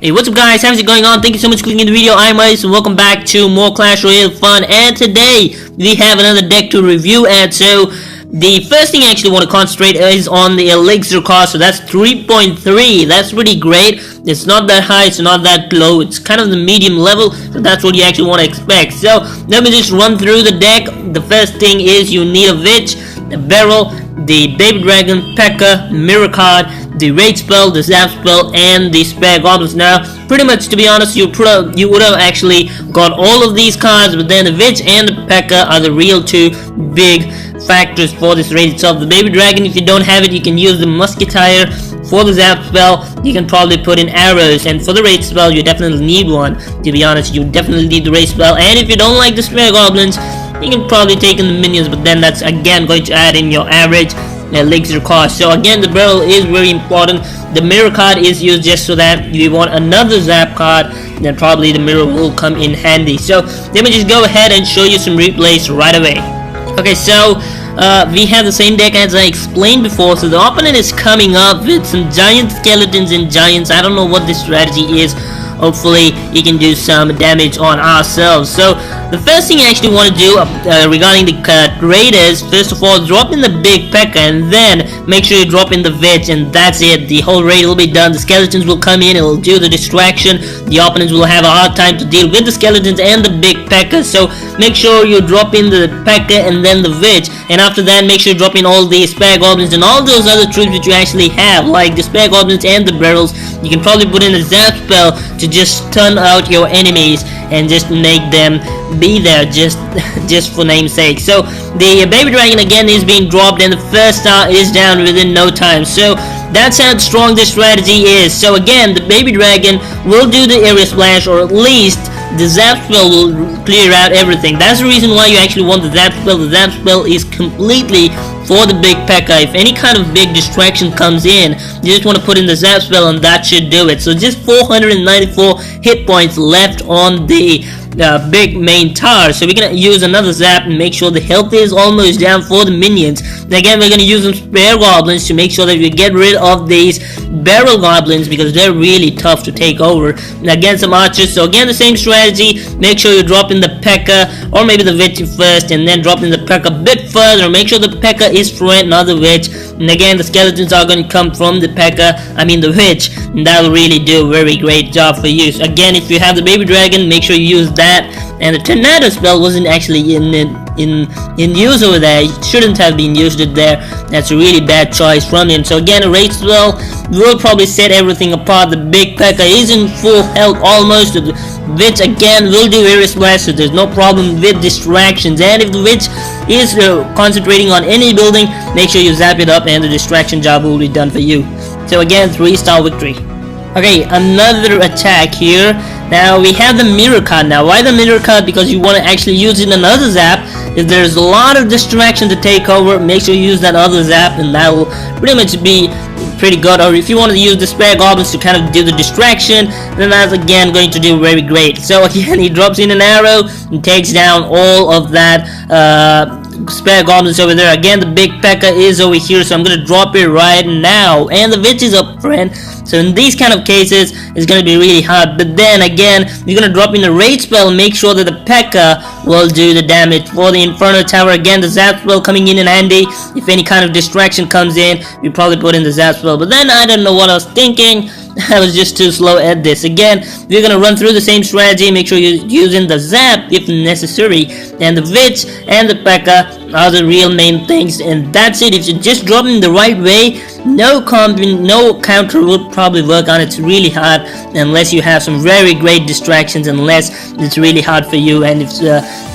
Hey, what's up guys, how's it going on? Thank you so much for clicking the video. I'm Ice and welcome back to more Clash Royale fun. And today we have another deck to review, and so the first thing I actually want to concentrate is on the elixir cost. So that's 3.3. That's pretty great. It's not that high, it's not that low, it's kind of the medium level, so that's what you actually want to expect. So let me just run through the deck. The first thing is you need a Witch, a Beryl, the Baby Dragon, P.E.K.K.A, Mirror card, the Raid spell, the Zap spell, and the Spare Goblins. Now, pretty much to be honest, you would have actually got all of these cards, but then the Witch and the P.E.K.K.A are the real two big factors for this raid itself. The Baby Dragon, if you don't have it, you can use the Musketeer. For the Zap spell, you can probably put in arrows, and for the Raid spell, you definitely need one. To be honest, you definitely need the Raid spell, and if you don't like the Spare Goblins, you can probably take in the minions, but then that's again going to add in your average elixir cost. So again, the Beryl is very important. The Mirror card is used just so that if you want another Zap card, then probably the Mirror will come in handy. So let me just go ahead and show you some replays right away. Okay, so we have the same deck as I explained before. So the opponent is coming up with some giant skeletons and giants. I don't know what this strategy is. Hopefully he can do some damage on ourselves. So the first thing I actually want to do regarding the raiders, first of all, drop in the big P.E.K.K.A and then make sure you drop in the Witch, and that's it. The whole raid will be done. The skeletons will come in, it will do the distraction. The opponents will have a hard time to deal with the skeletons and the big P.E.K.K.A. So make sure you drop in the P.E.K.K.A and then the Witch, and after that make sure you drop in all the Spare Goblins and all those other troops that you actually have, like the Spare Goblins and the Beryls. You can probably put in a Zap spell to just stun out your enemies and just make them be there just for name's sake. So the Baby Dragon again is being dropped, and the first star is down within no time. So that's how strong this strategy is. So again, the Baby Dragon will do the area splash, or at least the Zap spell will clear out everything. That's the reason why you actually want the Zap spell. The Zap spell is completely for the big P.E.K.K.A. If any kind of big distraction comes in, you just want to put in the Zap spell and that should do it. So just 494 hit points left on the big main tower. So we're gonna use another Zap and make sure the health is almost down for the minions. And again, we're gonna use some Spare Goblins to make sure that we get rid of these Beryl Goblins, because they're really tough to take over. And again, some archers. So again, the same strategy. Make sure you drop in the P.E.K.K.A or maybe the Witch first, and then drop in the P.E.K.K.A a bit further. Make sure the P.E.K.K.A is front, not the Witch. And again, the skeletons are going to come from the P.E.K.K.A, I mean the Witch, and that will really do a very great job for you. So again, if you have the Baby Dragon, make sure you use that. And the Tornado spell wasn't actually in use over there. It shouldn't have been used there. That's a really bad choice from him. So again, a Raid spell will probably set everything apart. The big P.E.K.K.A is in full health almost. The Witch again will do area splash, so there's no problem with distractions. And if the Witch is concentrating on any building, make sure you zap it up and the distraction job will be done for you. So again, 3-star victory. Okay, another attack here. Now we have the Mirror card. Now why the Mirror card? Because you want to actually use it in another Zap. If there's a lot of distraction to take over, make sure you use that other Zap, and that will pretty much be pretty good. Or if you want to use the Spare Goblins to kind of do the distraction, then that's again going to do very great. So again, he drops in an arrow and takes down all of that Spare Goblins over there. Again, the big P.E.K.K.A is over here, so I'm gonna drop it right now, and the Witch is up front. So in these kind of cases, it's gonna be really hard. But then again, you're gonna drop in the Raid spell and make sure that the P.E.K.K.A will do the damage. For the Inferno Tower, again, the Zap spell coming in handy. If any kind of distraction comes in, you probably put in the Zap spell. But then I don't know what I was thinking. I was just too slow at this. Again, we're gonna run through the same strategy. Make sure you're using the Zap if necessary, and the Witch and the P.E.K.K.A are the real main things, and that's it. If you just drop in the right way, no counter would probably work on it. It's really hard unless you have some very great distractions, unless it's really hard for you. And if it's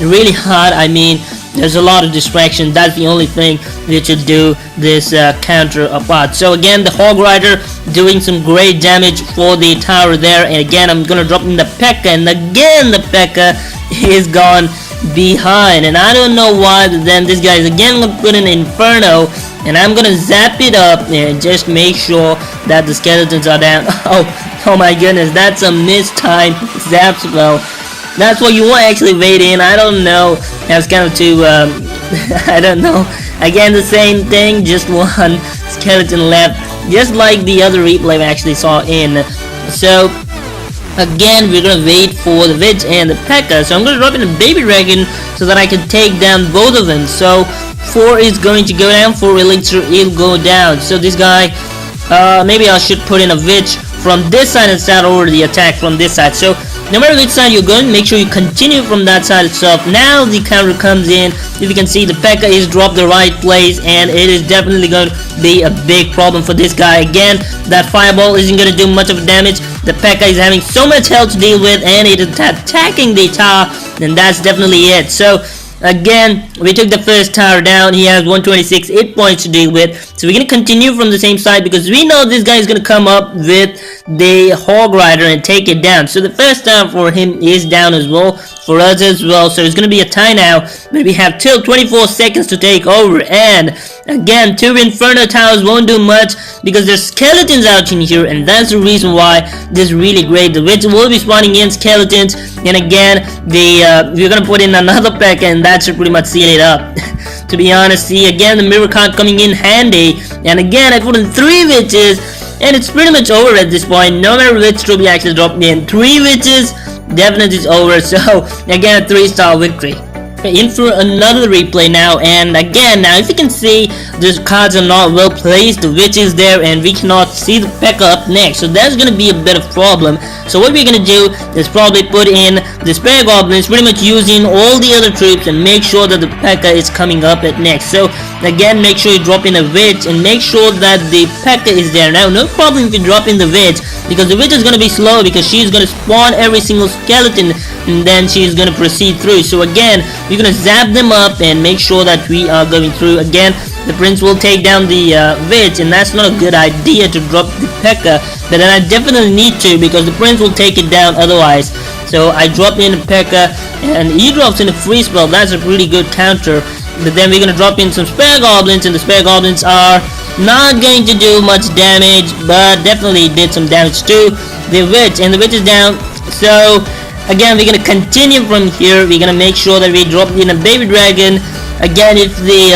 really hard, I mean there's a lot of distraction. That's the only thing that should do this counter apart. So again, the Hog Rider doing some great damage for the tower there. And again, I'm gonna drop in the P.E.K.K.A, and again the P.E.K.K.A is gone behind, and I don't know why. But then this guy is again gonna put in Inferno, and I'm gonna zap it up and just make sure that the skeletons are down. Oh my goodness, that's a mistimed Zap spell. That's what you want to actually wait in. I don't know. That's kind of too I don't know. Again, the same thing, just one skeleton left, just like the other replay I actually saw in. So Again, we're gonna wait for the Witch and the P.E.K.K.A. So I'm gonna drop in a Baby Dragon so that I can take down both of them. So 4 is going to go down, 4 Elixir will go down. So this guy, maybe I should put in a Witch from this side and start over the attack from this side. So no matter which side you're going, make sure you continue from that side itself. Now the counter comes in. If you can see, the P.E.K.K.A. is dropped the right place, and it is definitely going to be a big problem for this guy. Again, that fireball isn't going to do much of damage. The P.E.K.K.A. is having so much health to deal with, and it is attacking the tower, and that's definitely it. So again, we took the first tower down. He has 126 hit points to deal with. So we're going to continue from the same side because we know this guy is going to come up with the Hog Rider and take it down. So the first tower for him is down as well, for us as well. So it's going to be a tie now, but we have till 24 seconds to take over. And again, 2 Inferno Towers won't do much because there's skeletons out in here, and that's the reason why this is really great. The Witch will be spawning in skeletons, and again, we're going to put in another P.E.K.K.A. and that should pretty much seal it up. To be honest, see, again, the mirror card coming in handy, and again, I put in 3 Witches, and it's pretty much over at this point. No matter which troop you actually drop in, 3 Witches, definitely it's over. So again, a 3-star victory. In for another replay now, and again, now if you can see, these cards are not well placed. The Witch is there, and we cannot see the P.E.K.K.A. up next, so that's gonna be a bit of problem. So what we're gonna do is probably put in the Spare Goblins, pretty much using all the other troops, and make sure that the P.E.K.K.A. is coming up at next. So again, make sure you drop in a Witch, and make sure that the P.E.K.K.A. is there. Now, no problem if you drop in the Witch, because the Witch is gonna be slow, because she's gonna spawn every single skeleton, and then she's gonna proceed through. So again, we're gonna zap them up and make sure that we are going through. Again, the Prince will take down the Witch, and that's not a good idea to drop the P.E.K.K.A. But then I definitely need to, because the Prince will take it down otherwise. So I drop in the P.E.K.K.A. and he drops in a free spell. That's a really good counter. But then we're gonna drop in some Spare Goblins, and the Spare Goblins are not going to do much damage, but definitely did some damage to the Witch, and the Witch is down. So again, we're gonna continue from here. We're gonna make sure that we drop in a Baby Dragon. Again, if the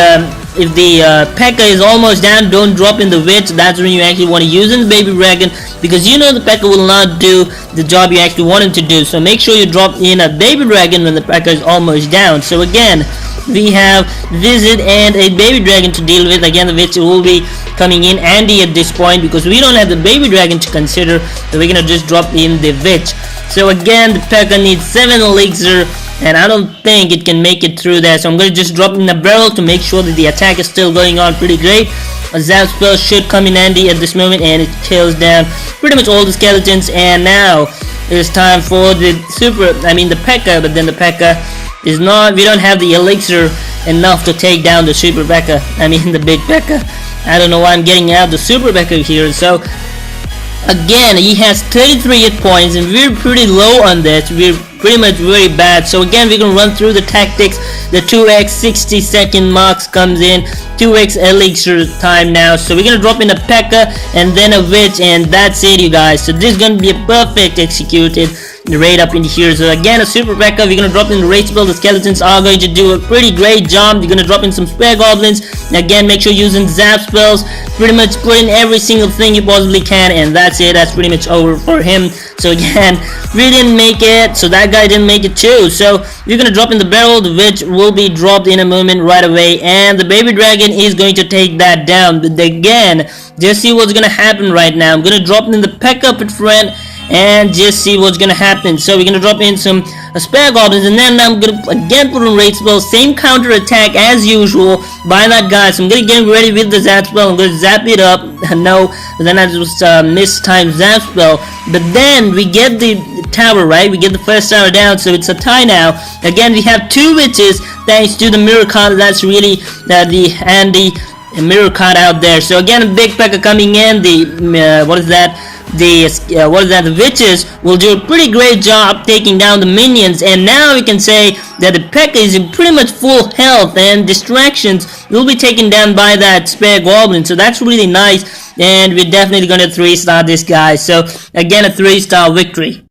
P.E.K.K.A. is almost down, don't drop in the Witch. That's when you actually want to use in the Baby Dragon, because you know the P.E.K.K.A. will not do the job you actually want him to do. So make sure you drop in a Baby Dragon when the P.E.K.K.A. is almost down. So again, we have Visit and a Baby Dragon to deal with. Again, the Witch will be coming in handy at this point because we don't have the Baby Dragon to consider, so we're gonna just drop in the Witch. So again, the P.E.K.K.A. needs 7 Elixir, and I don't think it can make it through there. So I'm gonna just drop in a barrel to make sure that the attack is still going on pretty great. A Zap spell should come in handy at this moment, and it kills down pretty much all the skeletons. And now it's time for the P.E.K.K.A. But then the P.E.K.K.A. is not, we don't have the Elixir enough to take down the Super P.E.K.K.A. the big P.E.K.K.A. I don't know why I'm getting out the Super P.E.K.K.A. here. So again, he has 33 hit points, and we're pretty low on that. We're pretty much very bad. So again, we're gonna run through the tactics. The 2x 60-second marks comes in, 2x elixir time now. So we're gonna drop in a P.E.K.K.A. and then a Witch, and that's it, you guys. So this is gonna be a perfect executed raid up in here. So again, a Super P.E.K.K.A. we're gonna drop in the raid spell. The skeletons are going to do a pretty great job. We're gonna drop in some Spare Goblins. Again, make sure you're using Zap spells. Pretty much put in every single thing you possibly can, and that's it. That's pretty much over for him. So again, we didn't make it, so that guy didn't make it too. So we're gonna drop in the barrel. The Witch will be dropped in a moment right away, and the Baby Dragon is going to take that down. But again, just see what's gonna happen right now. I'm gonna drop in the P.E.K.K.A. up at front and just see what's gonna happen. So we're gonna drop in some Spare Goblins, and then I'm gonna again put in raid spell, same counter attack as usual by that guy. So I'm gonna get ready with the Zap spell. I'm gonna zap it up. No, then I just mistimed Zap spell. But then we get the tower, right? We get the first tower down, so it's a tie now. Again, we have 2 Witches thanks to the mirror card. That's really the handy mirror card out there. So again, a big P.E.K.K.A. coming in. The Witches will do a pretty great job taking down the minions, and now we can say that the P.E.K.K.A. is in pretty much full health, and distractions will be taken down by that Spare Goblin. So that's really nice, and we're definitely gonna 3-star this guy. So again, a 3-star victory.